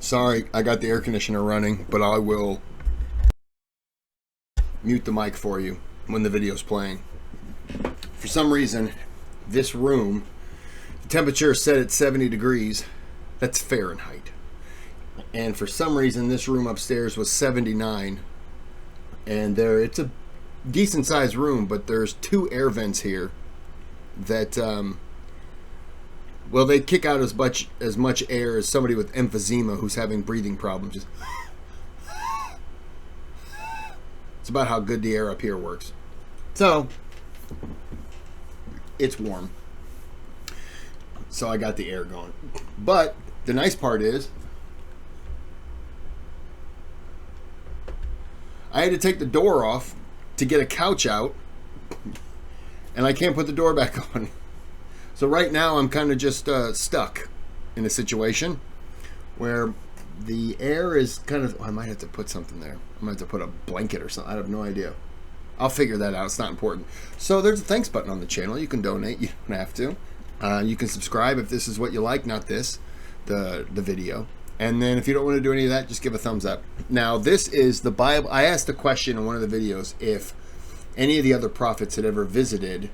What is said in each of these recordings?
Sorry, I got the air conditioner running, but I will mute the mic for you when the video's playing. For some reason, this room, the temperature is set at 70 degrees. That's Fahrenheit. And for some reason, this room upstairs was 79. And it's a decent sized room, but there's 2 air vents here that, they kick out as much air as somebody with emphysema who's having breathing problems. Just it's about how good the air up here works. So, it's warm. So I got the air going. But the nice part is, I had to take the door off to get a couch out, and I can't put the door back on. So right now I'm kind of just stuck in a situation where the air is kind of... I might have to put something there. I might have to put a blanket or something. I have no idea. I'll figure that out. It's not important. So there's a thanks button on the channel. You can donate. You don't have to. You can subscribe if this is what you like, not this, the video. And then if you don't want to do any of that, just give a thumbs up. Now, this is the Bible. I asked a question in one of the videos if any of the other prophets had ever visited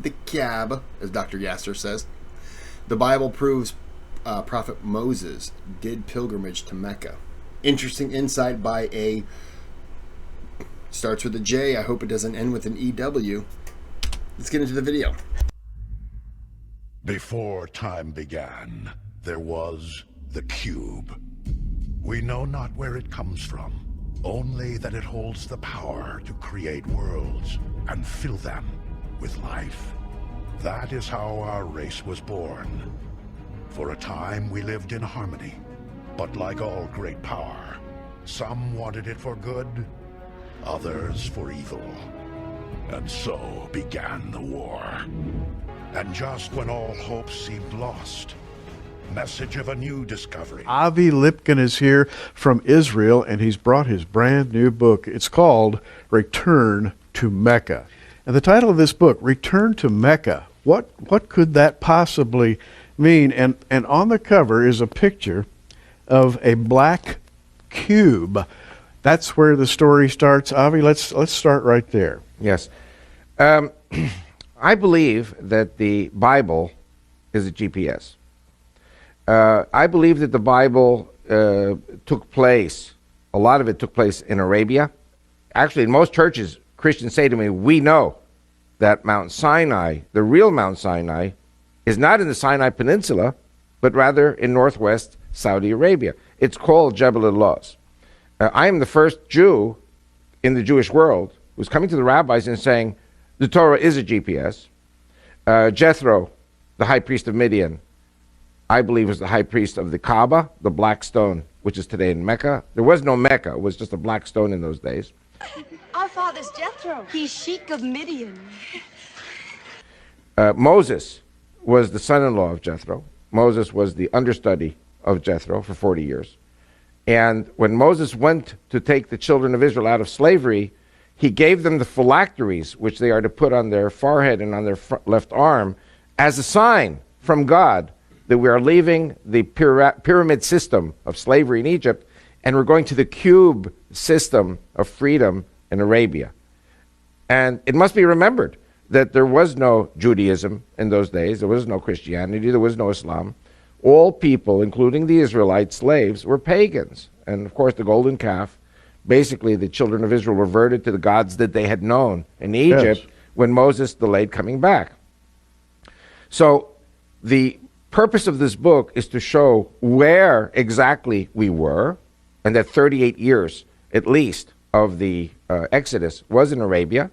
the Kaaba, as Dr. Yasser says. The Bible proves Prophet Moses did pilgrimage to Mecca. Interesting insight by a... starts with a J. I hope it doesn't end with an EW. Let's get into the video. Before time began, there was the cube. We know not where it comes from, only that it holds the power to create worlds and fill them with life. That is how our race was born. For a time we lived in harmony, but like all great power, some wanted it for good, others for evil. And so began the war. And just when all hope seemed lost, message of a new discovery. Avi Lipkin is here from Israel, and he's brought his brand new book. It's called Return to Mecca. And the title of this book, Return to Mecca, what could that possibly mean? And on the cover is a picture of a black cube. That's where the story starts. Avi, let's start right there. Yes. I believe that the Bible is a GPS. I believe that the Bible took place, a lot of it took place in Arabia. Actually, in most churches, Christians say to me, we know that Mount Sinai, the real Mount Sinai, is not in the Sinai Peninsula, but rather in northwest Saudi Arabia. It's called Jebel al-Lawz. I am the first Jew in the Jewish world who's coming to the rabbis and saying, the Torah is a GPS. Jethro, the high priest of Midian, I believe was the high priest of the Kaaba, the black stone, which is today in Mecca. There was no Mecca, it was just a black stone in those days. Our father's Jethro. He's Sheik of Midian. Moses was the son-in-law of Jethro. Moses was the understudy of Jethro for 40 years. And when Moses went to take the children of Israel out of slavery, he gave them the phylacteries, which they are to put on their forehead and on their left arm, as a sign from God that we are leaving the pyramid system of slavery in Egypt, and we're going to the cube system of freedom in Arabia. And it must be remembered that there was no Judaism in those days, there was no Christianity, there was no Islam. All people, including the Israelite slaves, were pagans. And of course the golden calf, basically the children of Israel reverted to the gods that they had known in Egypt. Yes. When Moses delayed coming back. So the purpose of this book is to show where exactly we were, and that 38 years at least of the Exodus was in Arabia.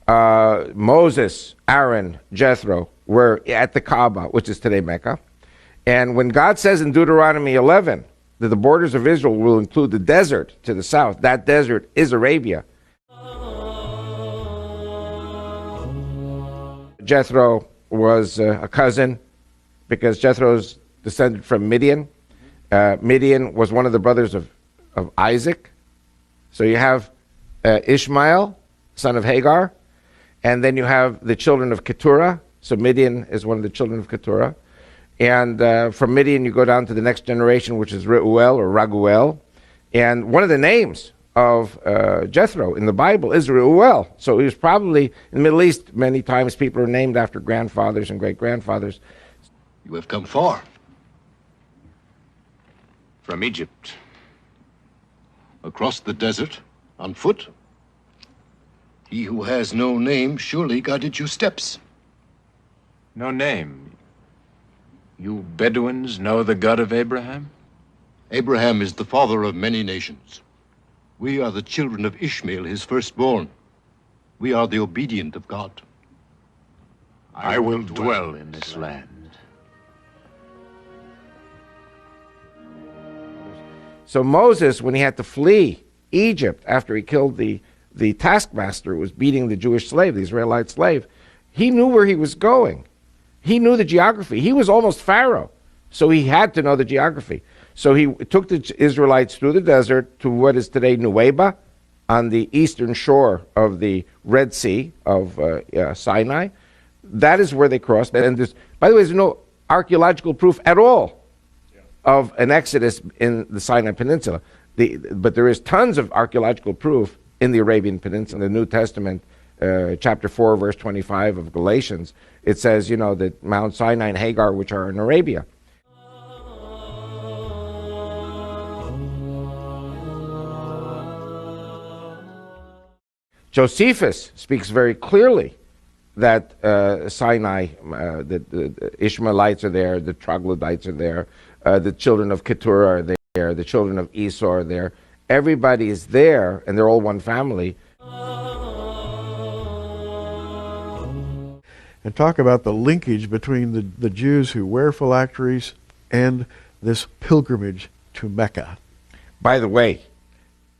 Moses, Aaron, Jethro were at the Kaaba, which is today Mecca. And when God says in Deuteronomy 11 that the borders of Israel will include the desert to the south, that desert is Arabia. Jethro was a cousin because Jethro's descended from Midian. Midian was one of the brothers of Isaac. So you have Ishmael, son of Hagar, and then you have the children of Keturah. So Midian is one of the children of Keturah. And from Midian, you go down to the next generation, which is Reuel or Raguel. And one of the names of Jethro in the Bible is Reuel. So he was probably, in the Middle East, many times people are named after grandfathers and great-grandfathers. You have come far. From Egypt. Across the desert, on foot. He who has no name surely guided your steps. No name. You Bedouins know the God of Abraham? Abraham is the father of many nations. We are the children of Ishmael, his firstborn. We are the obedient of God. I will dwell in this land. So Moses, when he had to flee Egypt after he killed the taskmaster who was beating the Jewish slave, the Israelite slave, he knew where he was going. He knew the geography. He was almost Pharaoh, so he had to know the geography. So he took the Israelites through the desert to what is today Nuweiba, on the eastern shore of the Red Sea of Sinai. That is where they crossed. And by the way, there's no archaeological proof at all of an exodus in the Sinai Peninsula. But there is tons of archaeological proof in the Arabian Peninsula. In the New Testament, chapter 4, verse 25 of Galatians, it says, that Mount Sinai and Hagar, which are in Arabia. Josephus speaks very clearly that Sinai, the Ishmaelites are there, the troglodytes are there, the children of Keturah are there, the children of Esau are there. Everybody is there, and they're all one family. And talk about the linkage between the Jews who wear phylacteries and this pilgrimage to Mecca. By the way,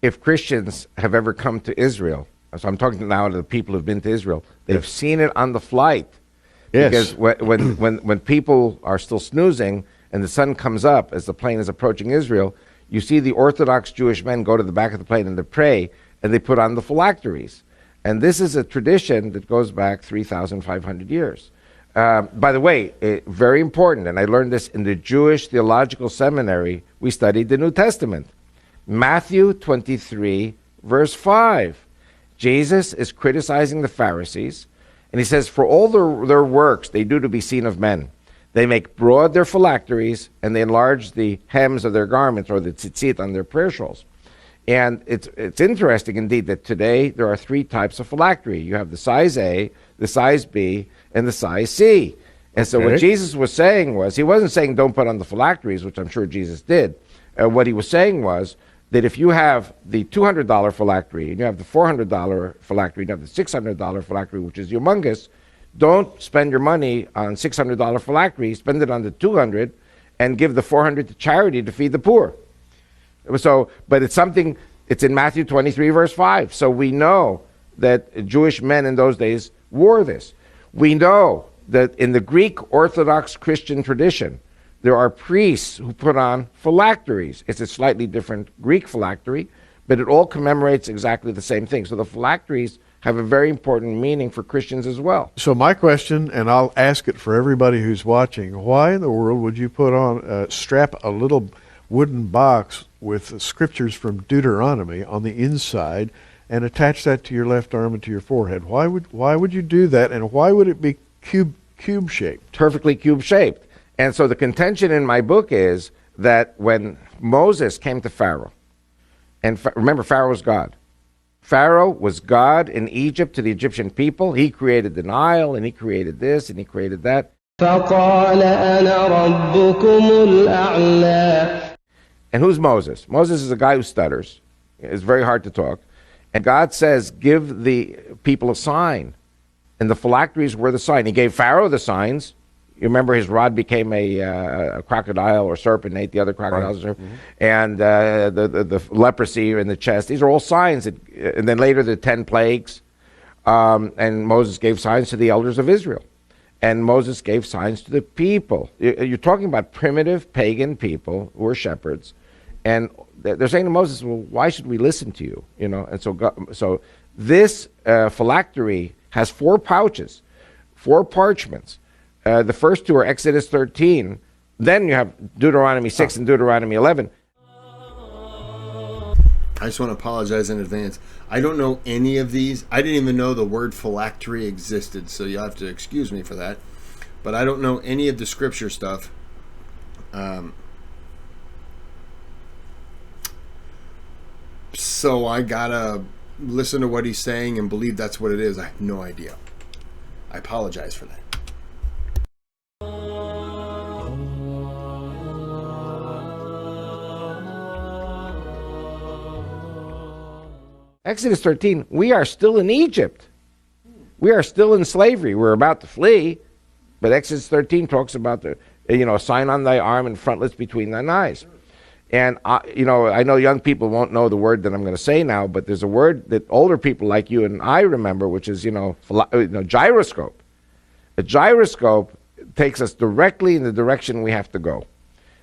if Christians have ever come to Israel, so I'm talking now to the people who've been to Israel, they've seen it on the flight. Yes. Because when people are still snoozing and the sun comes up as the plane is approaching Israel, you see the Orthodox Jewish men go to the back of the plane and they pray, and they put on the phylacteries. And this is a tradition that goes back 3,500 years. By the way, very important, and I learned this in the Jewish Theological Seminary, we studied the New Testament. Matthew 23, verse 5. Jesus is criticizing the Pharisees, and he says, for all their works they do to be seen of men. They make broad their phylacteries, and they enlarge the hems of their garments, or the tzitzit on their prayer shawls. And it's interesting indeed that today there are three types of phylactery. You have the size A, the size B, and the size C. And so what Jesus was saying was, he wasn't saying don't put on the phylacteries, which I'm sure Jesus did. What he was saying was that if you have the $200 phylactery, and you have the $400 phylactery, and you have the $600 phylactery, which is humongous, don't spend your money on $600 phylactery, spend it on the $200, and give the $400 to charity to feed the poor. So, but it's something, it's in Matthew 23, verse 5. So we know that Jewish men in those days wore this. We know that in the Greek Orthodox Christian tradition, there are priests who put on phylacteries. It's a slightly different Greek phylactery, but it all commemorates exactly the same thing. So the phylacteries have a very important meaning for Christians as well. So my question, and I'll ask it for everybody who's watching, why in the world would you put on, strap a little wooden box with scriptures from Deuteronomy on the inside and attach that to your left arm and to your forehead? Why would you do that, and why would it be cube shaped? Perfectly cube shaped. And so the contention in my book is that when Moses came to Pharaoh, and remember, Pharaoh was God. Pharaoh was God in Egypt to the Egyptian people. He created the Nile, and he created this, and he created that. فقال أنا ربكم الأعلى. And who's Moses? Moses is a guy who stutters. It's very hard to talk. And God says, give the people a sign. And the phylacteries were the sign. He gave Pharaoh the signs. You remember his rod became a crocodile or serpent, ate the other crocodiles. Right. Mm-hmm. And the leprosy in the chest. These are all signs. And then later the 10 plagues. And Moses gave signs to the elders of Israel. And Moses gave signs to the people. You're talking about primitive pagan people who were shepherds. And they're saying to Moses, well, why should we listen to you? And so this phylactery has 4 pouches, 4 parchments. The first 2 are Exodus 13, Then you have Deuteronomy 6 and Deuteronomy 11. I just want to apologize in advance. I don't know any of these. I didn't even know the word phylactery existed, so you have to excuse me for that. But I don't know any of the scripture stuff. So I gotta listen to what he's saying and believe that's what it is. I have no idea. I apologize for that. Exodus 13, we are still in Egypt. We are still in slavery. We're about to flee. But Exodus 13 talks about the, sign on thy arm and frontlets between thine eyes. And, I know young people won't know the word that I'm going to say now, but there's a word that older people like you and I remember, which is, gyroscope. A gyroscope takes us directly in the direction we have to go.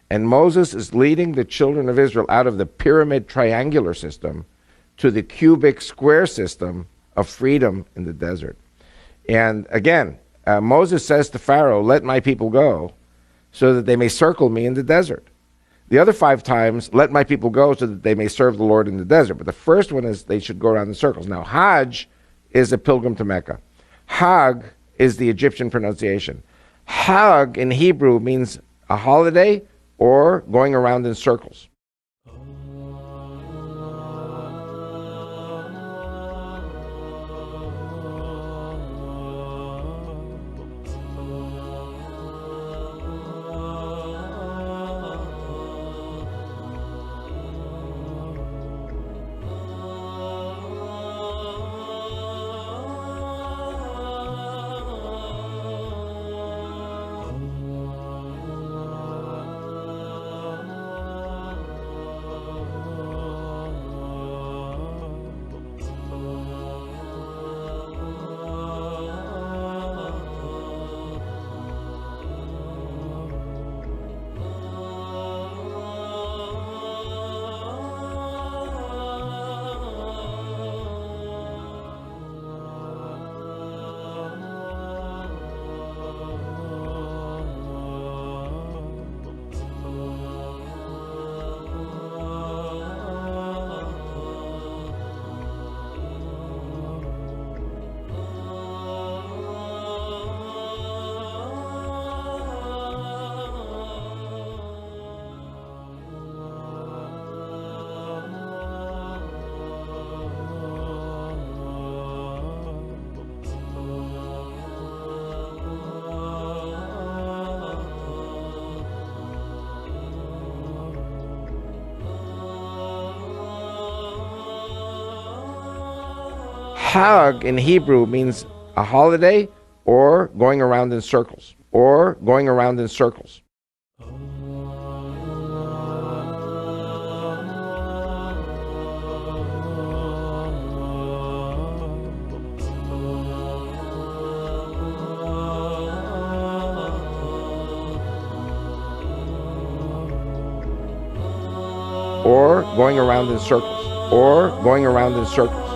And Moses is leading the children of Israel out of the pyramid triangular system to the cubic square system of freedom in the desert. And again, Moses says to Pharaoh, let my people go so that they may circle me in the desert. The other 5 times, let my people go so that they may serve the Lord in the desert. But the first one is they should go around in circles. Now, Hajj is a pilgrim to Mecca. Hagg is the Egyptian pronunciation. Hajj in Hebrew means a holiday or going around in circles. Hagg in Hebrew means a holiday or going around in circles. Or going around in circles. Or going around in circles. Or going around in circles.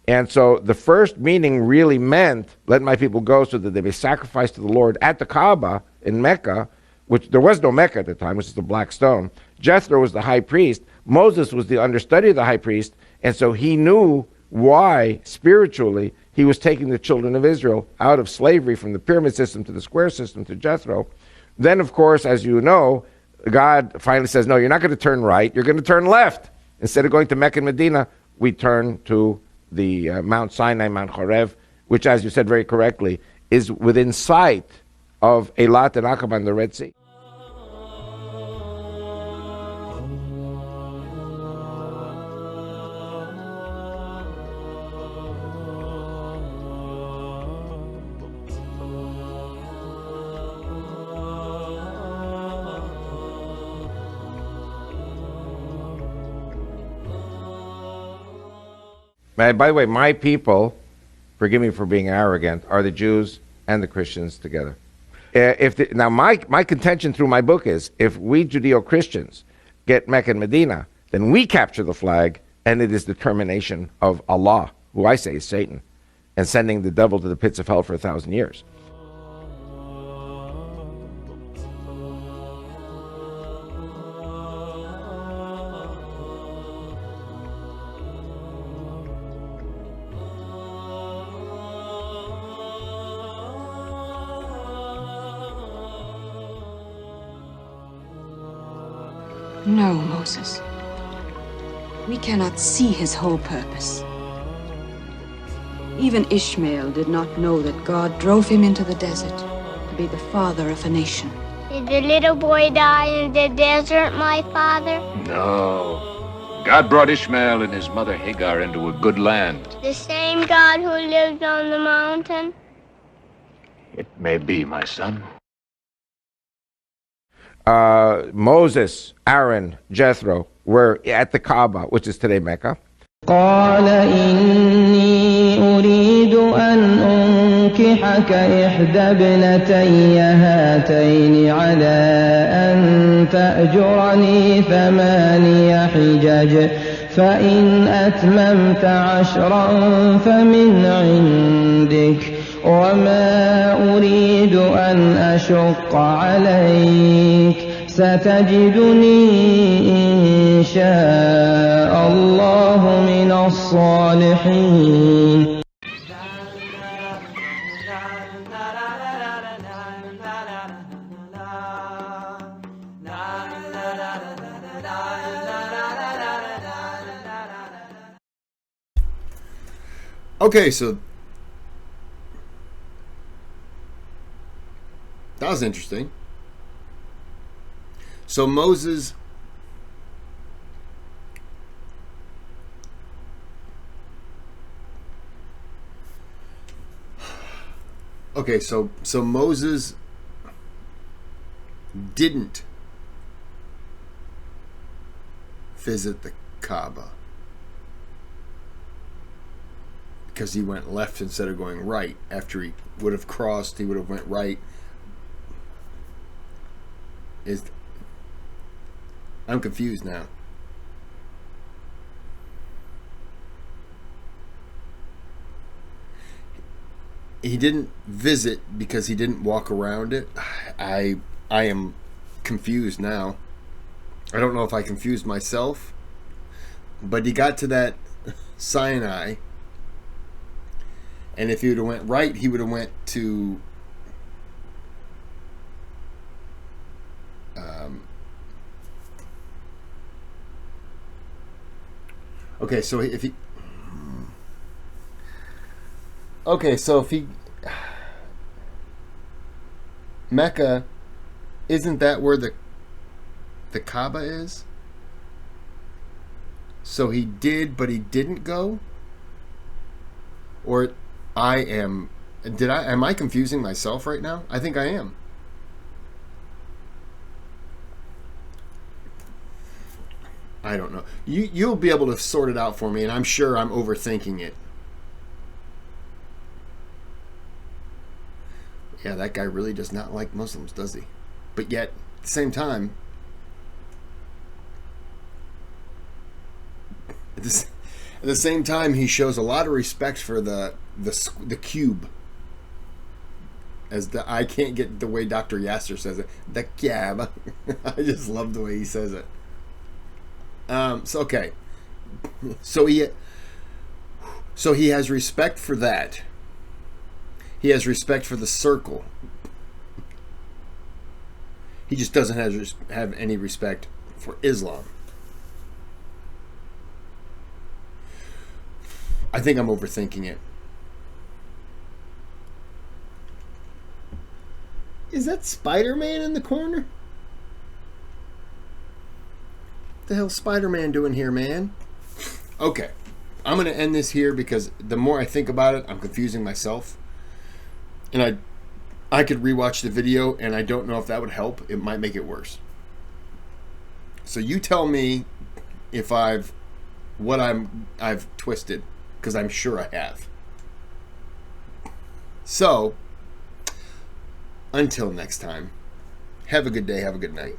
And so the first meaning really meant, let my people go so that they may sacrifice to the Lord at the Kaaba in Mecca, which there was no Mecca at the time, which is the black stone. Jethro was the high priest. Moses was the understudy of the high priest. And so he knew why, spiritually, he was taking the children of Israel out of slavery from the pyramid system to the square system to Jethro. Then, of course, as you know, God finally says, no, you're not going to turn right, you're going to turn left. Instead of going to Mecca and Medina, we turn to the Mount Sinai, Mount Horeb, which, as you said very correctly, is within sight of Eilat and Aqaba and the Red Sea. By the way, my people, forgive me for being arrogant, are the Jews and the Christians together. Now, my contention through my book is, if we Judeo-Christians get Mecca and Medina, then we capture the flag, and it is the termination of Allah, who I say is Satan, and sending the devil to the pits of hell for 1,000 years. No, Moses. We cannot see his whole purpose. Even Ishmael did not know that God drove him into the desert to be the father of a nation. Did the little boy die in the desert, my father? No. God brought Ishmael and his mother Hagar into a good land. The same God who lived on the mountain? It may be, my son. Moses, Aaron, Jethro were at the Kaaba, which is today Mecca. قال إني أريد أن أنكحك إحدى ابنتي هاتين على أن تأجرني 8 حجج فإن أتممت 10 فمن عندك وما أريد أن أشق عليك ستجدني إن شاء الله من الصالحين. Okay, so that was interesting. So Moses so Moses didn't visit the Kaaba because he went left instead of going right. After he would have crossed, he would have went right. I'm confused now. He didn't visit because he didn't walk around it. I am confused now. I don't know if I confused myself, but he got to that Sinai, and if he would have went right, he would have went to okay, so if he Mecca, isn't that where the Kaaba is? So he did, but he didn't go? Or am I confusing myself right now? I think I am. I don't know. You'll be able to sort it out for me, and I'm sure I'm overthinking it. Yeah, that guy really does not like Muslims, does he? But yet, at the same time, he shows a lot of respect for the cube. I can't get the way Dr. Yasser says it. The cube. I just love the way he says it. So he has respect for that. He has respect for the circle. He just doesn't have any respect for Islam. I think I'm overthinking it. Is that Spider-Man in the corner? What the hell's Spider-Man doing here, man? Okay. I'm going to end this here because the more I think about it, I'm confusing myself. And I could rewatch the video, and I don't know if that would help. It might make it worse. So you tell me if I've twisted, because I'm sure I have. So Until next time, have a good day, have a good night.